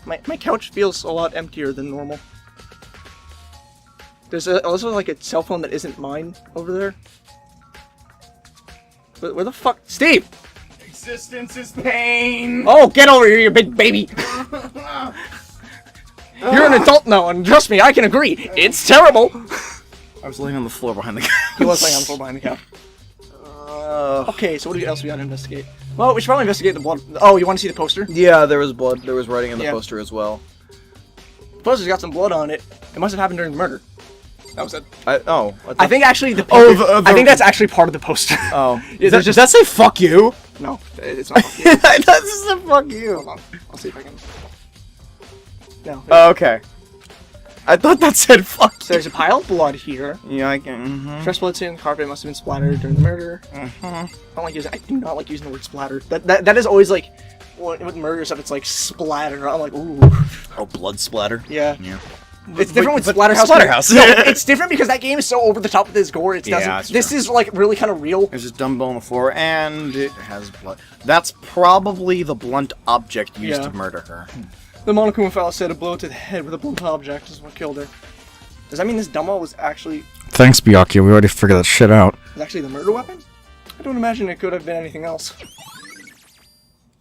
My couch feels a lot emptier than normal. There's also like a cell phone that isn't mine over there. But where the fuck, Steve? Existence is pain. Oh, get over here, you big baby. You're an adult now, and trust me, I can agree. It's terrible. I was laying on the floor behind the couch. He was laying on the floor behind the couch. Okay, so what else we gotta investigate? Well, we should probably investigate the blood. Oh, you want to see the poster? Yeah, there was blood. There was writing in the poster as well. The poster's got some blood on it. It must have happened during the murder. That was it. I think actually the poster... I think that's actually part of the poster. Oh. Yeah, Does that say fuck you? No, it's not fuck you. It does say fuck you. Hold on. I'll see if I can... No. Oh, okay. I thought that said fuck you. So there's a pile of blood here. Yeah, I can... Fresh blood stain on the carpet must have been splattered during the murder. I do not like using the word splatter. That is always like... With murder stuff, it's like splatter. I'm like, ooh. Oh, blood splatter? Yeah. Yeah. It's different with Splatterhouse. Splatterhouse. No, it's different because that game is so over the top with its gore. It doesn't. This is like really kind of real. There's this dumbbell on the floor, and it has blood. That's probably the blunt object used to murder her. The Monokuma fella said a blow to the head with a blunt object is what killed her. Does that mean this dumbbell was actually... Thanks, Byakuya. We already figured that shit out. Was actually the murder weapon? I don't imagine it could have been anything else.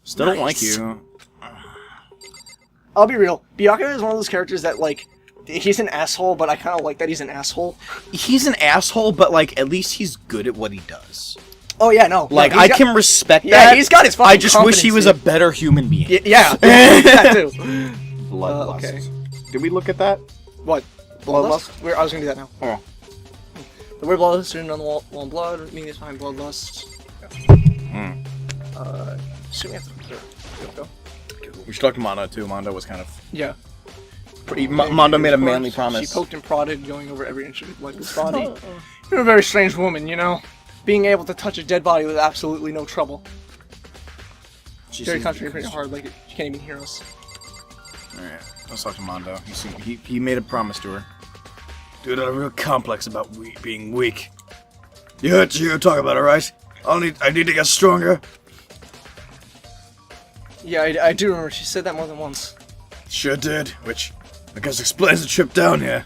Still don't like you. I'll be real. Byakuya is one of those characters that, like... He's an asshole, but I kind of like that he's an asshole. He's an asshole, but, like, at least he's good at what he does. Oh, yeah, no. Like, no, I can respect that. Yeah, he's got his fucking I just wish he was a better human being. Yeah, that too. Bloodlust. Okay. Did we look at that? What? Bloodlust? I was gonna do that now. Oh. The word bloodlust written on the wall in blood, meaning it's behind bloodlust. Shoot me after go. We should talk to Mondo, too. Mondo was kind of... Yeah. Mondo made a manly promise. She poked and prodded, going over every inch of his body. You're a very strange woman, you know? Being able to touch a dead body with absolutely no trouble. Very concentrating hard, like she can't even hear us. Alright, let's talk to Mondo. He made a promise to her. Dude, I'm real complex about being weak. You heard Chihiro talk about it, right? I need to get stronger. Yeah, I do remember. She said that more than once. Sure did, which I guess explains the trip down here.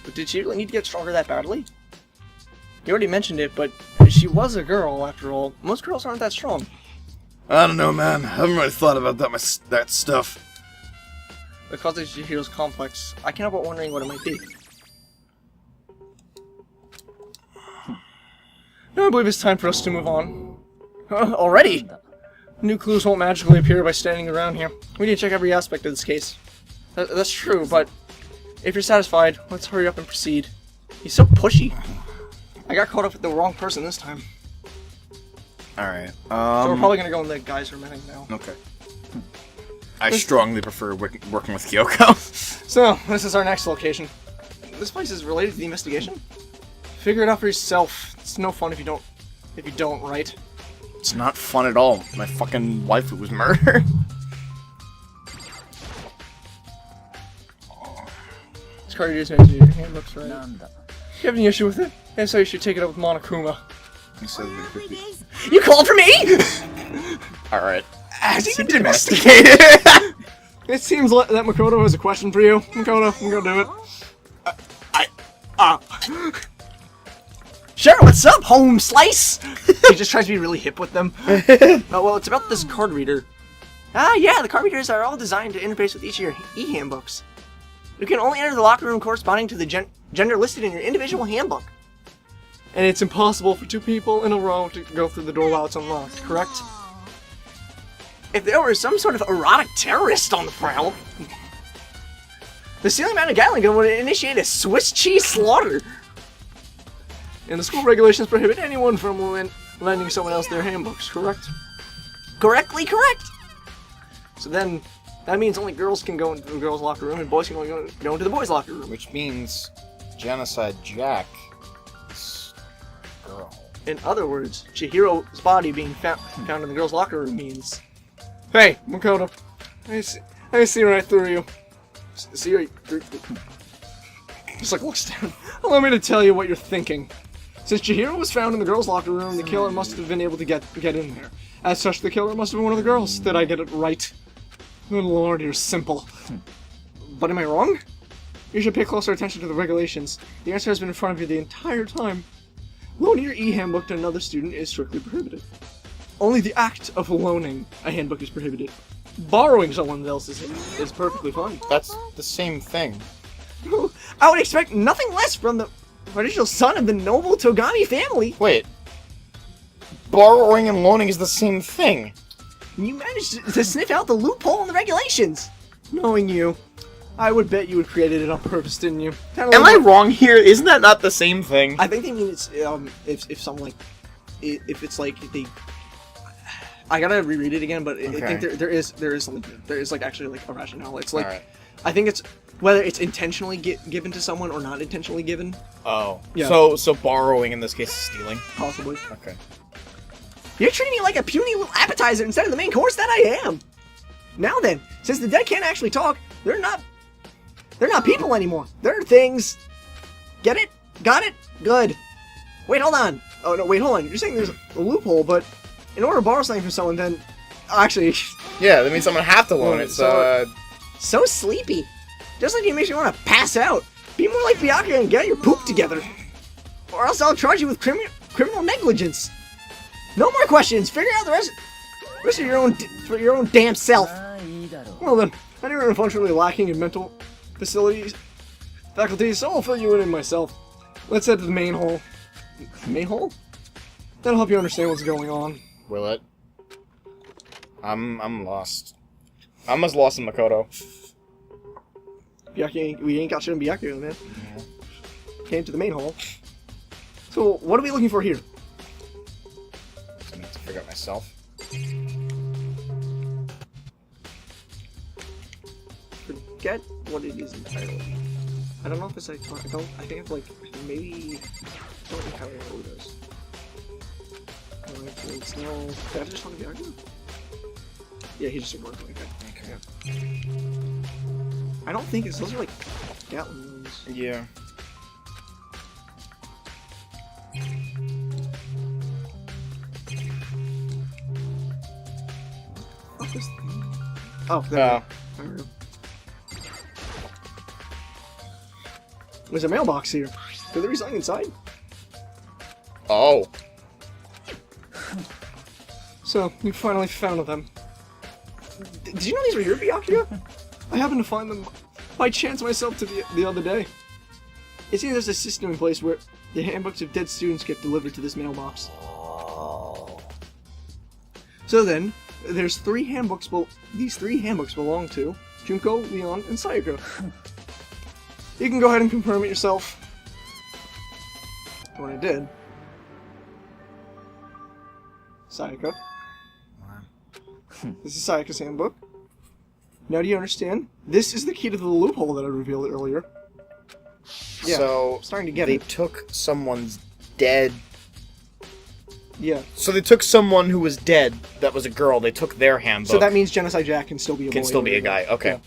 But did she really need to get stronger that badly? You already mentioned it, but she was a girl, after all. Most girls aren't that strong. I don't know, man. I haven't really thought about that stuff. The cause of Chihiro's complex. I can't help but wondering what it might be. No, I believe it's time for us to move on. Already? New clues won't magically appear by standing around here. We need to check every aspect of this case. That's true, but if you're satisfied, let's hurry up and proceed. He's so pushy. I got caught up with the wrong person this time. Alright, So we're probably gonna go in the geyser meeting now. Okay. I strongly prefer working with Kyoko. So, this is our next location. This place is related to the investigation? Figure it out for yourself. It's no fun if you don't, right? It's not fun at all. My fucking wife was murdered. This card is meant to do your handbooks, right? You have any issue with it? If so, you should take it up with Monokuma. You called for me?! Alright. Has he been domesticated? It seems that Makoto has a question for you. Makoto, I'm gonna do it. Sure, what's up, home slice? He just tries to be really hip with them. Oh, well, it's about this card reader. Ah, yeah, the card readers are all designed to interface with each of your e-handbooks. You can only enter the locker room corresponding to the gender listed in your individual handbook. And it's impossible for two people in a row to go through the door while it's unlocked, correct? If there were some sort of erotic terrorist on the prowl, the ceiling mounted Gatling gun would initiate a Swiss cheese slaughter. And the school regulations prohibit anyone from lending someone else their handbooks, correct? Correctly correct! So then, that means only girls can go into the girls' locker room and boys can only go into the boys' locker room. Which means Genocide Jack is a girl. In other words, Chihiro's body being found in the girls' locker room means... Hey, Makoto, I see right through you. See right through... Just like looks down. Allow me to tell you what you're thinking. Since Chihiro was found in the girls' locker room, the killer must have been able to get in there. As such, the killer must have been one of the girls. Did I get it right? Good lord, you're simple. But am I wrong? You should pay closer attention to the regulations. The answer has been in front of you the entire time. Loaning your e-handbook to another student is strictly prohibited. Only the act of loaning a handbook is prohibited. Borrowing someone else's is perfectly fine. That's the same thing. I would expect nothing less from the traditional son of the noble Togami family. Wait. Borrowing and loaning is the same thing. You managed to sniff out the loophole in the regulations. Knowing you, I would bet you had created it on purpose, didn't you? Am I wrong here? Isn't that not the same thing? I think they mean it's if someone like if it's like they. I gotta reread it again, but Okay. I think there is something, there is like actually like a rationale. It's like Alright. I think it's whether it's intentionally given to someone or not intentionally given. Oh. Yeah. So borrowing in this case is stealing? Possibly. Okay. You're treating me like a puny little appetizer instead of the main course that I am. Now then, since the dead can't actually talk, they're not people anymore. They're things. Get it? Got it? Good. Wait, hold on. Oh no, wait, hold on. You're saying there's a loophole, but in order to borrow something from someone, then actually, Yeah, that means someone have to loan it, so sleepy. Just like you makes me want to pass out. Be more like Byakuya and get your poop together, or else I'll charge you with criminal negligence. No more questions. Figure out the rest of your own damn self. Well then, anyone unfortunately lacking in mental faculties, so I'll fill you in myself. Let's head to the main hall. Main hall? That'll help you understand what's going on. Will it? I'm lost. I'm as lost as Makoto. We ain't got shit in Byakuya, man. Came to the main hall. So, what are we looking for here? I need to figure out myself. Forget what it is entirely. I don't know if it's like, I think it's like, maybe, I don't entirely know who it is. It's no, did I just want to be arguing? Yeah, he just ignored me, okay. Yeah. I don't think those are like Gatling ones. Yeah. What's this thing? Oh, there we go. There's a mailbox here. Could there be something inside? Oh. So, you finally found them. Did you know these were your Byakuya? I happened to find them by chance myself the other day. It seems there's a system in place where the handbooks of dead students get delivered to this mailbox. Oh. So then, there's these three handbooks belong to Junko, Leon, and Sayaka. You can go ahead and confirm it yourself. When I did. Sayaka. This is Sayaka's handbook. Now do you understand? This is the key to the loophole that I revealed earlier. Yeah, So, I'm starting to get they it. took someone's dead... Yeah. So they took someone who was dead, that was a girl, they took their handbook. So that means Genocide Jack can still be a boy. Can still be a guy, okay.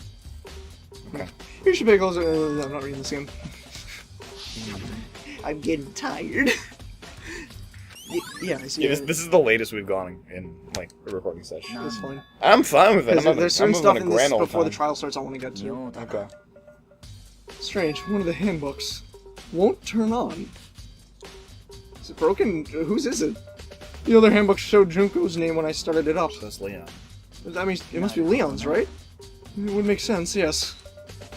Yeah. Okay. You should pay closer. I'm not reading this again. I'm getting tired. Yeah, I see. Yeah, this is the latest we've gone in like, a recording session. That's fine. I'm fine with it. I'm There's certain stuff in this grand old before the time. trial starts I want to get to. Okay. Strange, one of the handbooks won't turn on. Is it broken? Whose is it? The other handbook showed Junko's name when I started it up. So that's Leon. That means it must be Leon's, right? It would make sense, yes.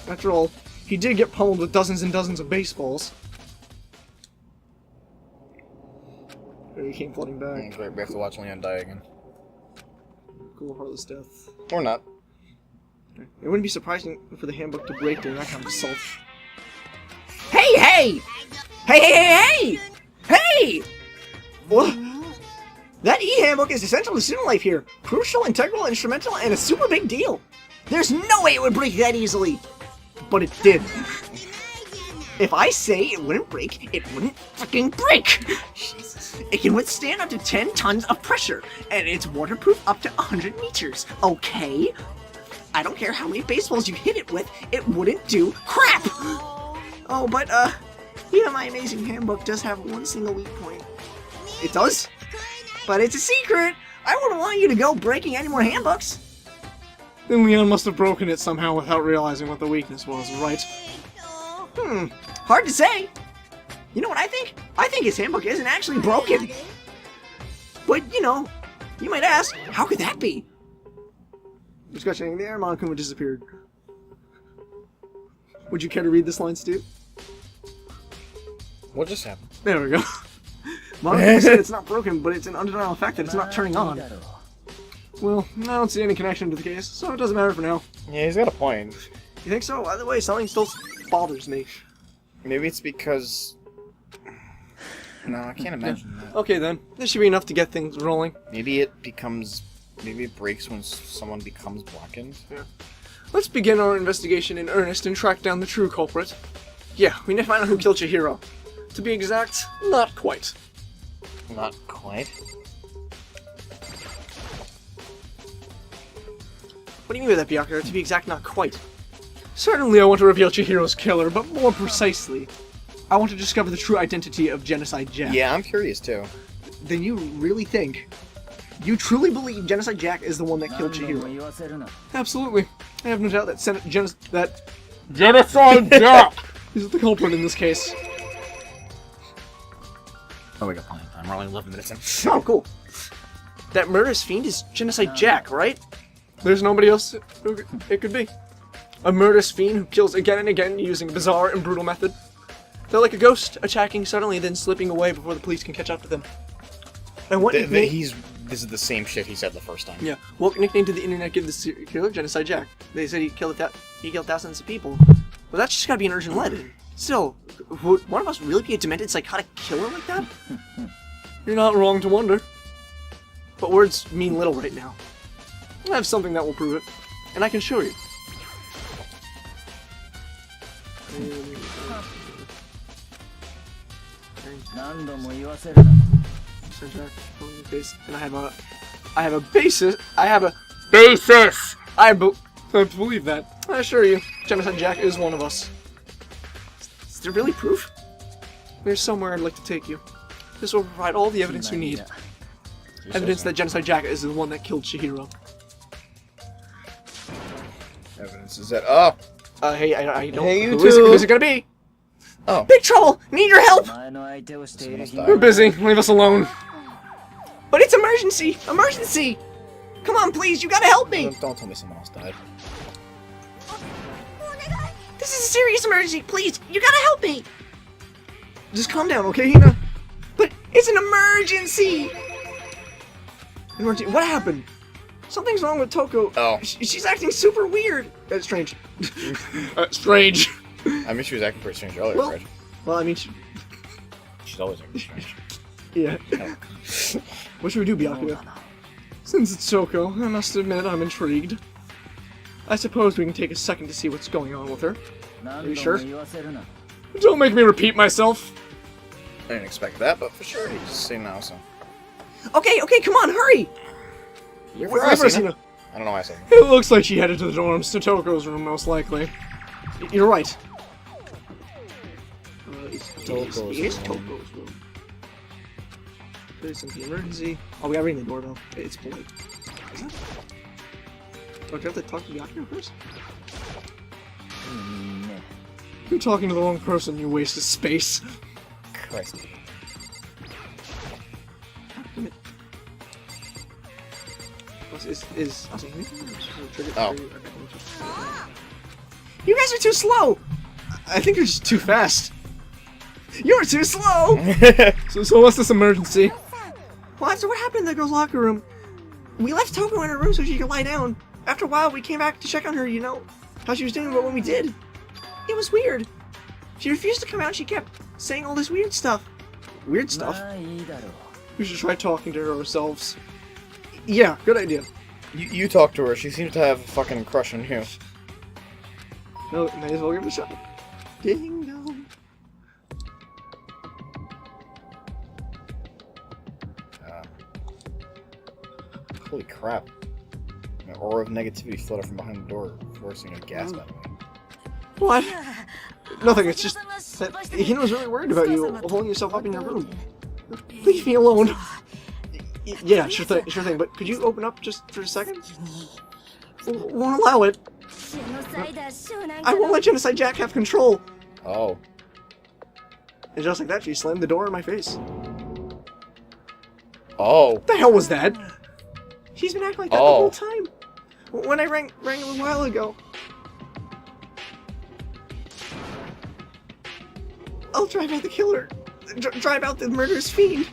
After all, he did get pummeled with dozens and dozens of baseballs. He came flooding back. Great, we have to watch Leon die again. Cool, heartless death. Or not. It wouldn't be surprising for the handbook to break during that kind of assault. Hey, hey! Hey, hey, hey, hey! Hey! What? That e-handbook is essential to student life here. Crucial, integral, instrumental, and a super big deal. There's no way it would break that easily. But it did. If I say it wouldn't break, it wouldn't fucking break! It can withstand up to 10 tons of pressure, and it's waterproof up to 100 meters, okay? I don't care how many baseballs you hit it with, it wouldn't do crap! Oh, but, even my amazing handbook does have one single weak point. It does? But it's a secret! I wouldn't want you to go breaking any more handbooks! Then Leon must have broken it somehow without realizing what the weakness was, right? Hard to say. You know what I think? I think his handbook isn't actually broken. But, you know, you might ask, how could that be? Discussion in the air, Monokuma disappeared. Would you care to read this line, Stu? What just happened? There we go. Monokuma said it's not broken, but it's an undeniable fact that it's not turning on. Well, I don't see any connection to the case, so it doesn't matter for now. Yeah, he's got a point. You think so? Either way, something still bothers me. Maybe it's because... No, I can't imagine that. Okay then, this should be enough to get things rolling. Maybe it becomes... Maybe it breaks when someone becomes blackened. Yeah. Let's begin our investigation in earnest and track down the true culprit. Yeah, we need to find out who killed Chihiro. To be exact, not quite. Not quite? What do you mean by that, Byakuya? To be exact, not quite. Certainly I want to reveal Chihiro's killer, but more precisely, I want to discover the true identity of Genocide Jack. Yeah, I'm curious too. Then you really think... You truly believe Genocide Jack is the one that killed Chihiro? Absolutely. I have no doubt that Genocide Jack is the culprit in this case. Oh, we got plenty of time. We're only 11 minutes in. Oh, cool. That murderous fiend is Genocide Jack, right? There's nobody else who it could be. A murderous fiend who kills again and again using a bizarre and brutal method. They're like a ghost, attacking suddenly, then slipping away before the police can catch up to them. And what This is the same shit he said the first time. Yeah. What nickname did the internet give the serial killer? Genocide Jack. They said he killed thousands of people. Well, that's just gotta be an urgent lead. Still, would one of us really be a demented psychotic killer like that? You're not wrong to wonder. But words mean little right now. I have something that will prove it, and I can show you. And I have a basis. I believe that. I assure you, Genocide Jack is one of us. Is there really proof? There's somewhere I'd like to take you. This will provide all the evidence you need. Evidence that Genocide Jack is the one that killed Chihiro. Evidence is that... Oh! Hey, I don't... Hey, you who's it gonna be? Oh. Big trouble! Need your help! We're busy. Leave us alone. But it's emergency! Emergency! Come on, please, you gotta help me! Don't tell me someone else died. This is a serious emergency, please! You gotta help me! Just calm down, okay, Hina? But it's an emergency! Emergency? What happened? Something's wrong with Toko. Oh. She's acting super weird. That's strange. Strange. I mean, she was acting pretty strange earlier, right? Well, I mean, she's always acting strange. Yeah. What should we do, Byakuya? Since it's Toko, I must admit I'm intrigued. I suppose we can take a second to see what's going on with her. Are you sure? Don't make me repeat myself. I didn't expect that, but for sure, you just say no, so... Okay, come on, hurry! You're Wherever, Hina. I don't know why I said that. It looks like she headed to the dorms, to Toko's room, most likely. You're right. It's Toko's room. There's something emergency. Oh, we gotta ring the doorbell. It's polite. Is it? Oh, do you have to talk to Byakuya first? You're talking to the wrong person, you waste of space. Christ. Oh. You guys are too slow! I think you're just too fast. You're too slow! so what's this emergency? Well, after what happened in the girl's locker room, we left Toko in her room so she could lie down. After a while, we came back to check on her, you know, how she was doing, but when we did, it was weird. She refused to come out, she kept saying all this weird stuff. Weird stuff? We should try talking to her ourselves. Yeah, good idea. You talk to her, she seems to have a fucking crush on you. No, may as well give it a shot. Ding dong. Holy crap. An aura of negativity flooded from behind the door, forcing a gas by the way. What? Nothing, it's just that Hina was really worried about you holding yourself up in your room. Leave me alone. Yeah, sure thing, but could you open up just for a second? won't allow it. I won't let Genocide Jack have control. Oh. And just like that, she slammed the door in my face. Oh. What the hell was that? She's been acting like that the Oh. whole time. When I rang a little while ago. I'll drive out the killer. Drive out the murderous fiend.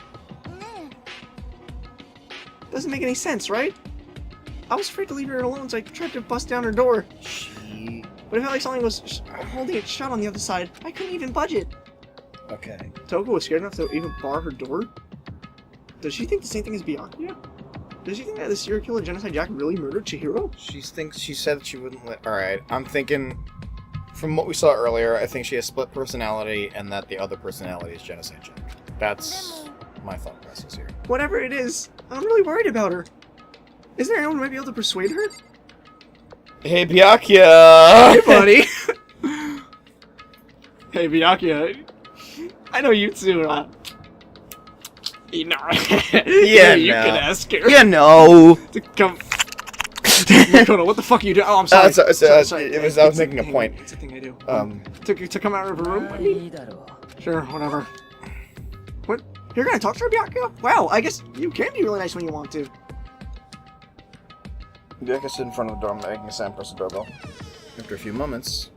Doesn't make any sense, right? I was afraid to leave her alone, so I tried to bust down her door. But it felt like something was holding it shut on the other side. I couldn't even budge it. Okay. Toko was scared enough to even bar her door? Does she think the same thing as Byakuya? Does she think that the serial killer Genocide Jack really murdered Chihiro? She said she wouldn't let... Alright, I'm thinking... From what we saw earlier, I think she has split personality and that the other personality is Genocide Jack. That's my thought process here. Whatever it is, I'm really worried about her. Is there anyone who might be able to persuade her? Hey, Byakuya! Hey, buddy! Hey, Byakuya. I know you too, you know. Yeah, you no. can ask her. You know! To come... Makoto, what the fuck are you doing? Oh, I'm sorry. Sorry. I was making a point. It's a thing I do. To come out of her room? I mean, sure, whatever. What? You're gonna talk to her, Byakuya? Wow, I guess you can be really nice when you want to. Byakuya stood in front of the door, making a sound, press the doorbell. After a few moments...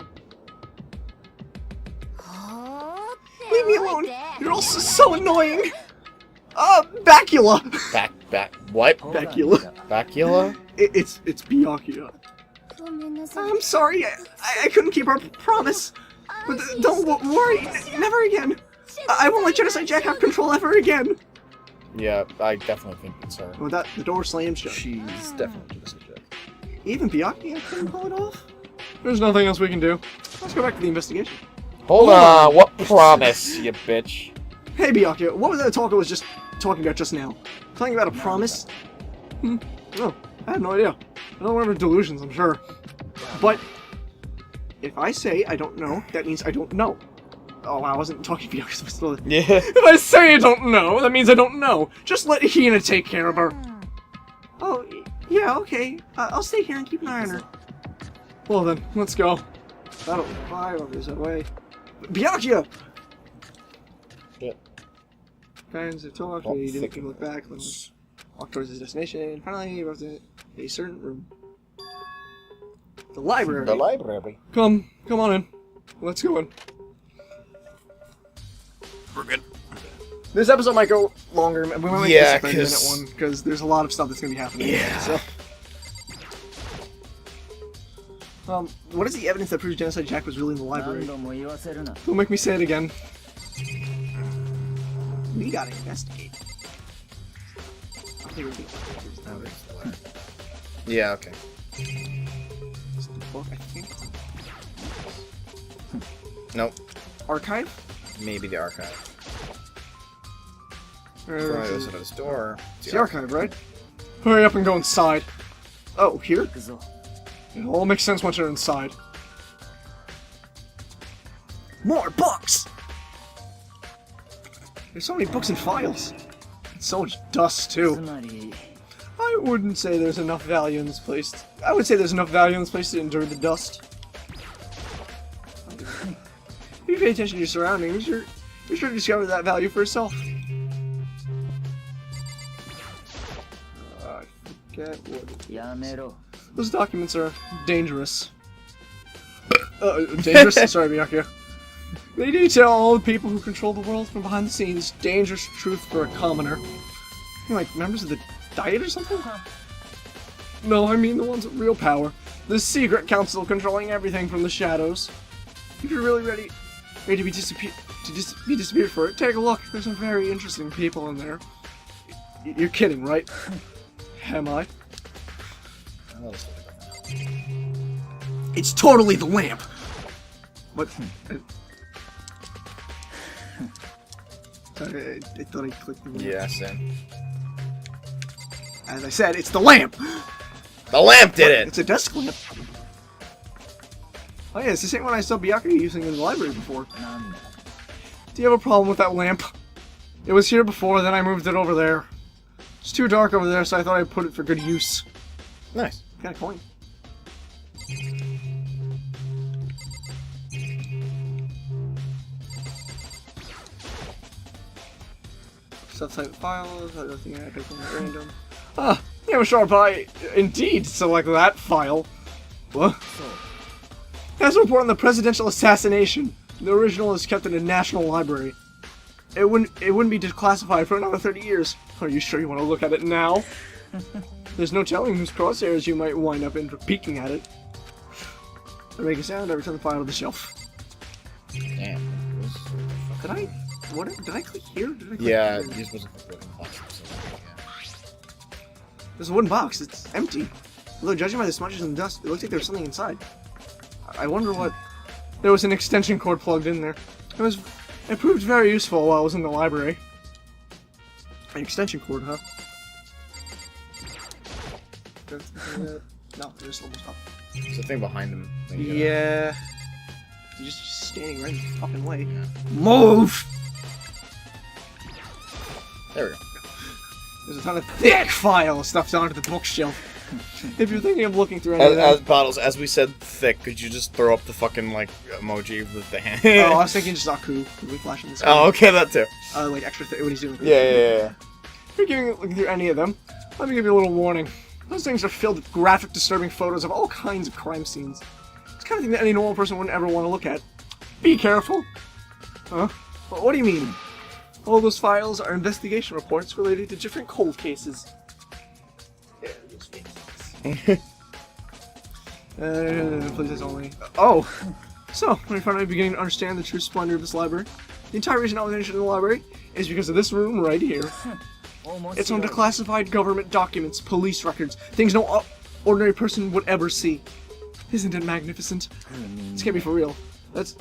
Leave me alone! You're all so annoying! Bacula! What? Bacula. Bacula? It's Byakuya. I'm sorry, I couldn't keep our promise. But don't worry, never again. I won't let Genocide Jack have control ever again. Yeah, I definitely think it's her. With that, the door slams shut. She's definitely Genocide Jack. Even Byakuya couldn't pull it off? There's nothing else we can do. Let's go back to the investigation. Hold on, what promise, you bitch? Hey Byakuya, what was that talk I was just talking about just now? Talking about a promise? Oh, I have no idea. I don't remember delusions, I'm sure. But, if I say I don't know, that means I don't know. Oh, I wasn't talking to Byakuya. Yeah. If I say I don't know, that means I don't know. Just let Hina take care of her. Oh, yeah, okay. I'll stay here and keep an eye on her. Well then, let's go. I don't know why over this way. Byakuya! Yeah. Friends have talked, we didn't even look back. Let's walk towards his destination. Finally, we're to a certain room. The library. The library. Come on in. Let's go in. We're good. This episode might go longer. We might make Yeah, this a 30-minute one because there's a lot of stuff that's gonna be happening. Yeah. So. What is the evidence that proves Genocide Jack was really in the library? Don't make me say it again. We gotta investigate. Yeah, okay. It's the book, I think. Nope. Archive? Maybe the archive. It's This is the door. the archive, right? Hurry up and go inside. Oh, here? It all makes sense once you're inside. More books! There's so many books and files. And so much dust, too. I wouldn't say there's enough value in this place. I would say there's enough value in this place to endure the dust. If you pay attention to your surroundings, you're sure to discover that value for yourself. I forget what it is. Those documents are dangerous. Dangerous? Sorry, Byakuya. They detail all the people who control the world from behind the scenes. Dangerous truth for a commoner. You're like members of the Diet or something? No, I mean the ones with real power. The secret council controlling everything from the shadows. If you're really ready to be disappeared for it, take a look. There's some very interesting people in there. You're kidding, right? Am I? It's totally the lamp! What? Sorry, I thought I clicked the lamp. Yeah, same. As I said, it's the lamp! The lamp did it! It's a desk lamp. Oh yeah, it's the same one I saw Byakuya using in the library before. Do you have a problem with that lamp? It was here before, then I moved it over there. It's too dark over there, so I thought I'd put it for good use. Nice. Got a coin. Subtype files, nothing epic and random. Ah, you have a sharp eye. Indeed, select that file. What? That's a report on the presidential assassination. The original is kept in a national library. It wouldn't be declassified for another 30 years. Are you sure you want to look at it now? There's no telling whose crosshairs you might wind up in for peeking at it. I make a sound, I return the file to the shelf. Damn. Did I? What? Did I click here? Did I click Yeah, here? you're supposed to click wooden box or something. There's a wooden box. It's empty. Although, judging by the smudges and dust, it looks like there's something inside. I wonder what... There was an extension cord plugged in there. It proved very useful while I was in the library. An extension cord, huh? No, there's almost up. There's a thing behind him. Yeah. You're just standing right in the fucking way. Yeah. Move! There we go. There's a ton of thick files stuffed onto the bookshelf. If you're thinking of looking through any of them... As bottles, as we said, thick. Could you just throw up the fucking like emoji with the hand? Oh, I was thinking just Aku. We flashing this. Oh, okay, that too. Like extra thick. What he's doing. Yeah. If you're looking through any of them, let me give you a little warning. Those things are filled with graphic, disturbing photos of all kinds of crime scenes. It's the kind of thing that any normal person wouldn't ever want to look at. Be careful. Huh? What do you mean? All those files are investigation reports related to different cold cases. Places only. Oh! So, when you're finally beginning to understand the true splendor of this library, the entire reason I was interested in the library is because of this room right here. It's home to classified government documents, police records, things no ordinary person would ever see. Isn't it magnificent? This can't be for real. That's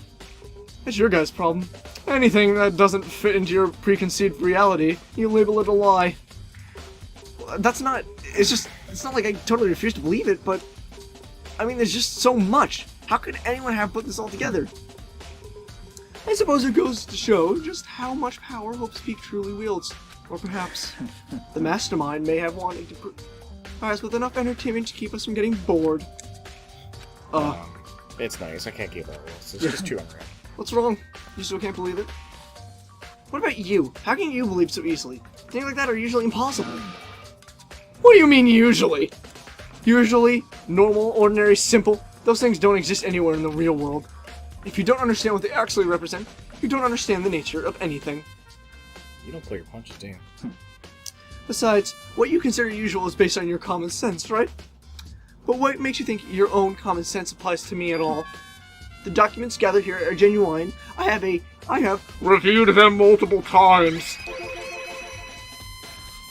your guys' problem. Anything that doesn't fit into your preconceived reality, you label it a lie. That's not... It's not like I totally refuse to believe it, but... I mean, there's just so much. How could anyone have put this all together? I suppose it goes to show just how much power Hope's Peak truly wields. Or perhaps the mastermind may have wanted to provide us with enough entertainment to keep us from getting bored. It's nice. I can't keep that rules. It's just too unreal. What's wrong? You still can't believe it? What about you? How can you believe so easily? Things like that are usually impossible. What do you mean usually? Usually, normal, ordinary, simple, those things don't exist anywhere in the real world. If you don't understand what they actually represent, you don't understand the nature of anything. You don't pull your punches, do you? Besides, what you consider usual is based on your common sense, right? But what makes you think your own common sense applies to me at all? The documents gathered here are genuine. I have reviewed them multiple times.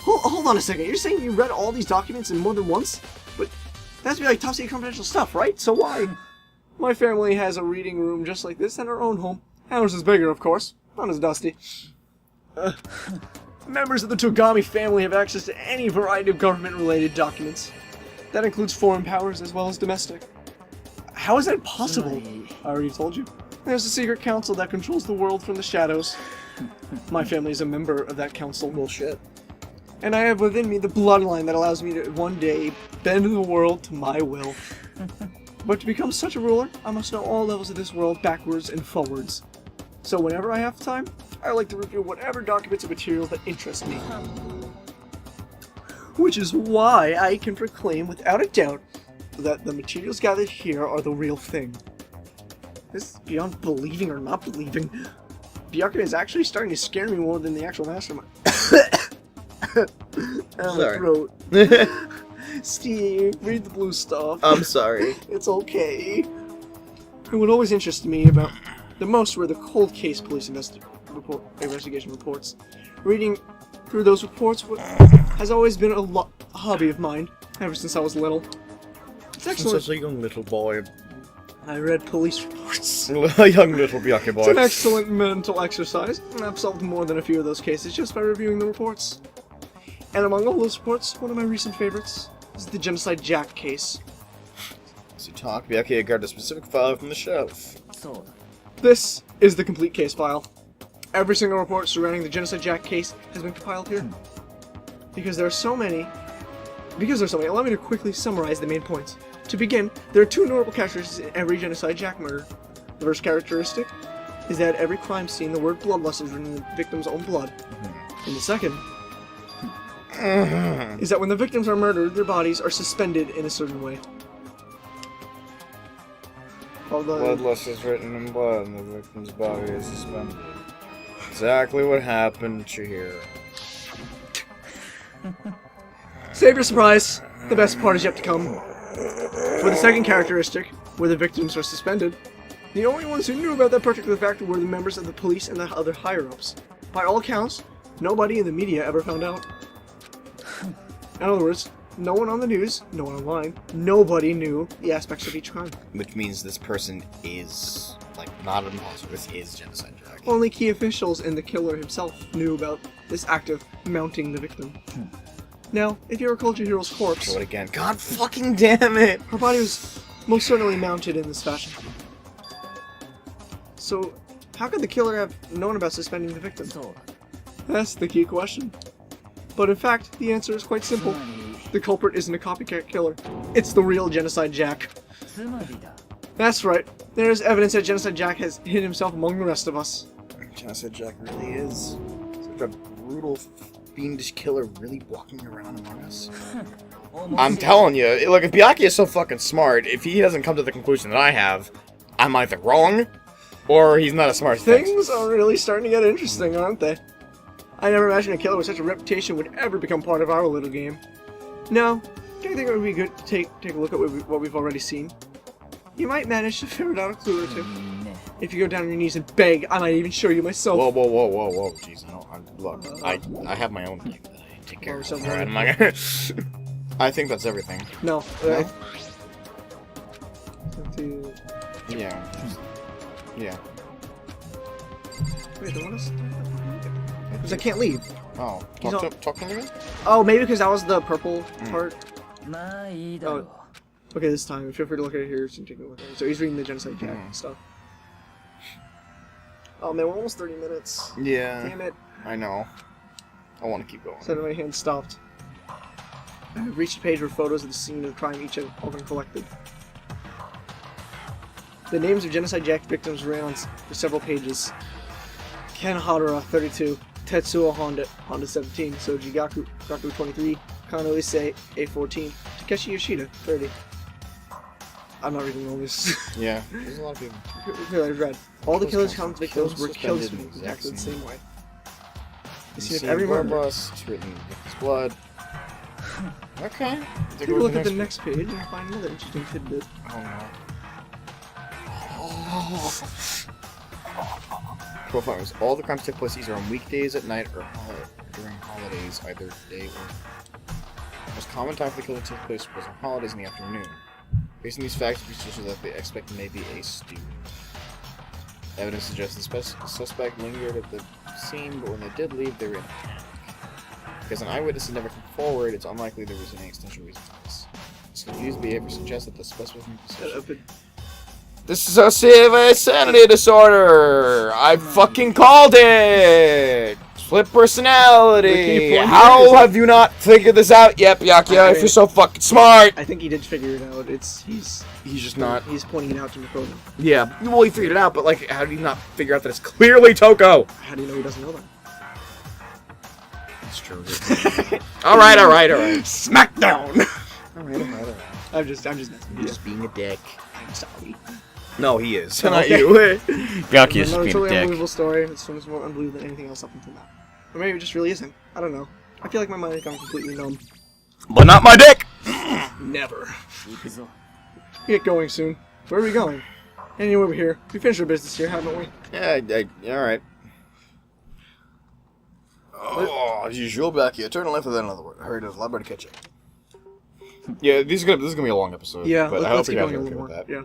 Hold on a second. You're saying you read all these documents in more than once? But that has to be like top secret confidential stuff, right? So why? My family has a reading room just like this in our own home. Ours is bigger, of course. Not as dusty. Members of the Togami family have access to any variety of government-related documents. That includes foreign powers as well as domestic. How is that possible? I already told you. There's a secret council that controls the world from the shadows. My family is a member of that council. Bullshit. And I have within me the bloodline that allows me to one day bend the world to my will. But to become such a ruler, I must know all levels of this world backwards and forwards. So whenever I have time, I like to review whatever documents and material that interest me. Which is why I can proclaim without a doubt that the materials gathered here are the real thing. This is beyond believing or not believing. Byakuya is actually starting to scare me more than the actual mastermind. Sorry. Throat. Steve, read the blue stuff. I'm sorry. It's okay. And what always interested me about the most were the cold case police investigation reports. Reading through those reports has always been a hobby of mine, ever since I was little. It's excellent. Such a young little boy. I read police reports. A young little Byakuya boy. It's an excellent mental exercise, and I've solved more than a few of those cases just by reviewing the reports. And among all those reports, one of my recent favorites is the Genocide Jack case. As you talk, Byakuya grabbed a specific file from the shelf. This is the complete case file. Every single report surrounding the Genocide Jack case has been compiled here. Because there are so many, allow me to quickly summarize the main points. To begin, there are two notable characteristics in every Genocide Jack murder. The first characteristic is that at every crime scene, the word bloodlust is written in the victim's own blood. And the second is that when the victims are murdered, their bodies are suspended in a certain way. Bloodlust is written in blood, and the victim's body is suspended. Exactly what happened to here. Save your surprise. The best part is yet to come. For the second characteristic, where the victims are suspended, the only ones who knew about that particular fact were the members of the police and the other higher-ups. By all accounts, nobody in the media ever found out. In other words, no one on the news, no one online, nobody knew the aspects of each crime. Which means this person is, like, not an imposter. This is Genocide Jack. Only key officials and the killer himself knew about this act of mounting the victim. Now, if you recall Chihiro's corpse, Do it again. God fucking damn it! her body was most certainly mounted in this fashion. So, how could the killer have known about suspending the victim? That's the key question. But in fact, the answer is quite simple. The culprit isn't a copycat killer. It's the real Genocide Jack. That's right. There is evidence that Genocide Jack has hid himself among the rest of us. Genocide Jack really is such a brutal, fiendish killer really walking around among us. I'm telling you, look, if Byakuya is so fucking smart, if he doesn't come to the conclusion that I have, I'm either wrong, or he's not as smart as he thinks. Things are really starting to get interesting, aren't they? I never imagined a killer with such a reputation would ever become part of our little game. Now, do you think it would be good to take a look at what we've already seen? You might manage to ferret out a clue or two. If you go down on your knees and beg, I might even show you myself. Whoa, jeez, no, look, I have my own game that I take care of. Alright, I'm not gonna... I think that's everything. No. Yeah. Yeah. Wait, what is... Because I can't leave. Oh, talk to me again? Oh, maybe because that was the purple part. Oh. Okay, this time. Feel free to look at it here so you can take a look at it. So he's reading the Genocide Jack stuff. Oh man, we're almost 30 minutes. Yeah. Damn it. I know. I want to keep going. Suddenly my hand stopped. I've reached a page where photos of the scene of the crime each have all been collected. The names of Genocide Jack victims ran on for several pages. Ken Hadara, 32. Tetsuo Honda 17. Soji Gaku 23. Kano Issei, A14. Takeshi Yoshida, 30. I'm not reading all this. Yeah, there's a lot of people. I've read. All the killers' common victims were killed exactly the same way. The scene of every murder. It's written with his blood. Okay. Take a look at the next page and find another interesting tidbit. Oh no. Profiles. All the crimes take place either on weekdays at night or during holidays, either day or... The most common time for the killing to take place was on holidays in the afternoon. Based on these facts, we suggest that they expect maybe a stew. Evidence suggests the suspect lingered at the scene, but when they did leave, they were in a panic. Because an eyewitness has never come forward, it's unlikely there was any existential reason for this. This confused behavior suggests that the suspect was Dissociative insanity disorder! I fucking called it! Split personality! How have you not figured this out yet, Byakuya, if you're so fucking smart? I think he did figure it out. He's just not... He's pointing it out to Makoto. Yeah, well, he figured it out, but, like, how did he not figure out that it's clearly Toko? How do you know he doesn't know that? That's true. Alright. Smackdown! Alright. I'm just messing with you. You're just being a dick. I'm sorry. No, he is. Not you. Byakuya's Another being totally a dick. unbelievable story. It's so much more unbelievable than anything else up until now. Or maybe it just really isn't. I don't know. I feel like my mind has gone completely numb. But not my dick! Never. Get going soon. Where are we going? Anyway, we're here. We finished our business here, haven't we? Yeah, alright. Oh, as usual, Byakuya. Turn left with another word. Hurry to the library to catch it. Yeah, this is gonna be a long episode. Yeah, but I hope let's you keep guys going are a okay little with more. that. Yeah.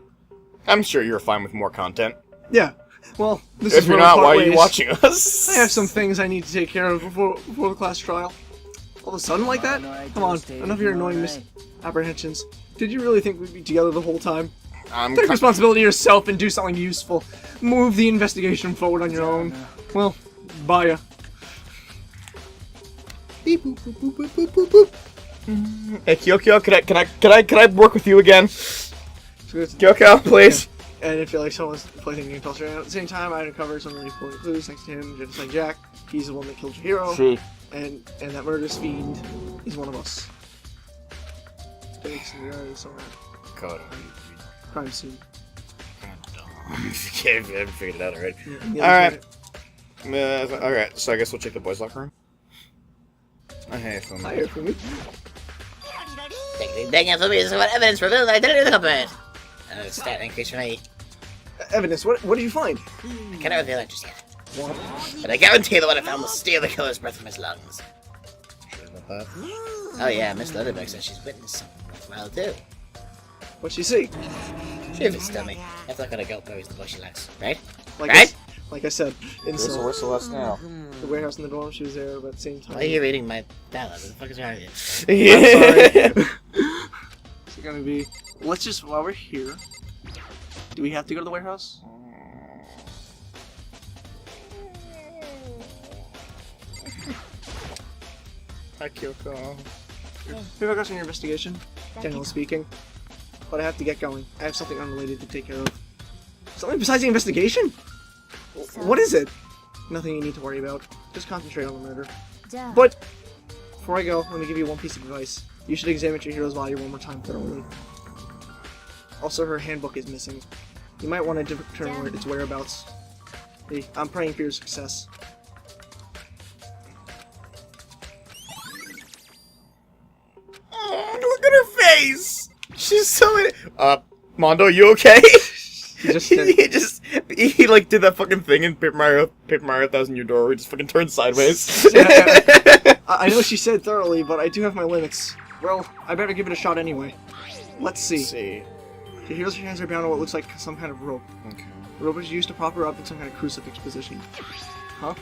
I'm sure you're fine with more content. Yeah. Well, this If is you're where not, we why part are you ways. watching us? I have some things I need to take care of before the class trial. All of a sudden like that? Come on, enough of your annoying misapprehensions. Did you really think we'd be together the whole time? Take responsibility yourself and do something useful. Move the investigation forward on your own. Well, bye ya. Beep boop boop boop boop boop boop boop. Hey, Kyokyo, can I work with you again? Kyokyo, please. And I feel like someone's playing the game closer. And at the same time, I uncover some really important clues next to him, just like Jack. He's the one that killed your hero. See. And that murderous fiend is one of us. Thanks, somewhere. God. Crime scene. I haven't figured it out already. Yeah, Alright. Alright, so I guess we'll check the boys' locker room. Hey, for I hear from me. Begging for me is what evidence revealed that I didn't do the cupboard. Stat increase for me. Evidence, what did you find? I cannot reveal it just yet. But I guarantee that what I found will steal the killer's breath from his lungs. Sure about that? Oh yeah, Miss Leatherback says she's witnessed something worthwhile too. What'd she see? She was dummy. After I gotta go where is the boy she likes, right? Like Right? Like I said, in So where's Celeste now? the warehouse in the dorm, she was there about the same time. Why are you reading my ballad? What the fuck is wrong with you? I'm sorry. It's gonna be. Let's just while we're here. Do we have to go to the warehouse? Hi, Kyoko. Maybe I got on your investigation. Generally speaking. But I have to get going. I have something unrelated to take care of. Something besides the investigation? What is it? Nothing you need to worry about. Just concentrate on the murder. But before I go, let me give you one piece of advice. You should examine your hero's body one more time thoroughly. Also, her handbook is missing. You might want to determine its whereabouts. Hey, I'm praying for your success. Oh, look at her face! She's so Mondo, you okay? He just he like did that fucking thing in Paper Mario 1000 Year Door where he just fucking turned sideways. I know she said thoroughly, but I do have my limits. Well, I better give it a shot anyway. Let's see. Your hero's hands are bound on what looks like some kind of rope. Okay. The rope is used to prop her up in some kind of crucifix position. Huh?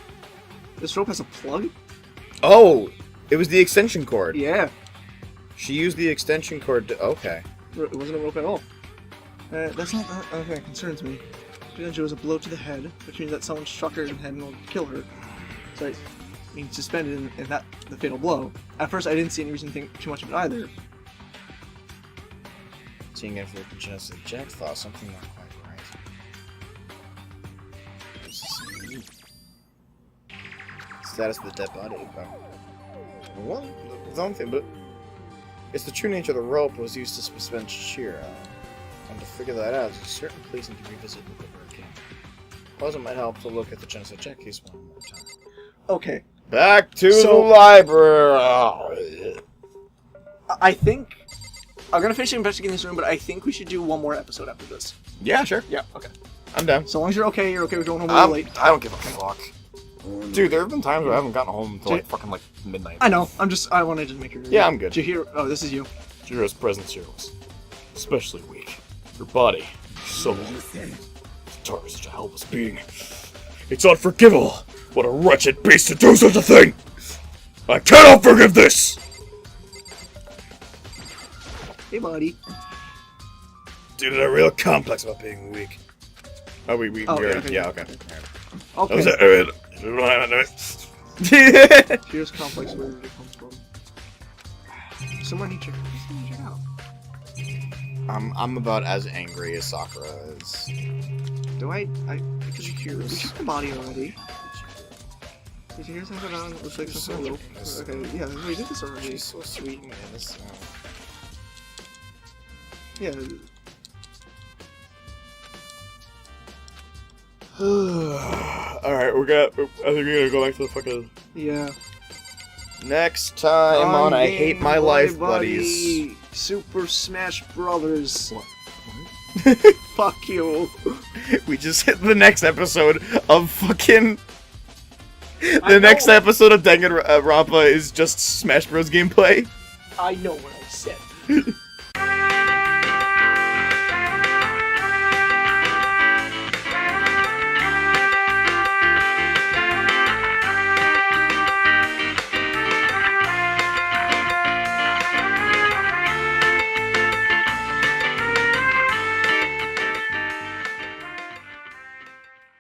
This rope has a plug? Oh, it was the extension cord. Yeah. She used the extension cord to... Okay. It wasn't a rope at all. That's not the thing that concerns me. It was a blow to the head, which means that someone struck her in the head and will kill her. So, I mean, suspended in that the fatal blow. At first, I didn't see any reason to think too much of it either. Seeing if the genetic Jack thought something not quite right. Status of the dead body. Well, something, but it's the true nature of the rope was used to suspend Shira. And to figure that out, there's a certain place need to revisit the river again. Plus, it might help to look at the genetic Jack case one more time. Okay. Back to the library. I think I'm gonna finish investigating this room, but I think we should do one more episode after this. Yeah, sure. Yeah. Okay. I'm down. So long as you're okay with going home a little late. I don't give a fuck. Dude, there have been times where I haven't gotten home until like fucking like midnight. I know. I wanted to make sure. Yeah, I'm good. Did you hear? Oh, this is you. Jiro's presence here was especially weak. Her body, so weak. Tara is such a helpless being. It's unforgivable. What a wretched beast to do such a thing! I cannot forgive this! Hey, buddy. Dude, a real complex about being weak. Oh, we okay. yeah, okay. Okay. Here's complex where it comes from. Someone need to check it out. I'm about as angry as Sakura is. Do I because you hear we checked the body already. Did you hear something on it looks like some sort of rope? Okay, yeah, we did this already. She's so sweet and innocent. Yeah. Alright, I think we're gonna go back to the fucking... Yeah. Next time on I Hate My Life, buddies. Super Smash Brothers. What? Fuck you. We just hit the next episode of fucking... The next episode of Danganronpa is just Smash Bros. Gameplay. I know what I said.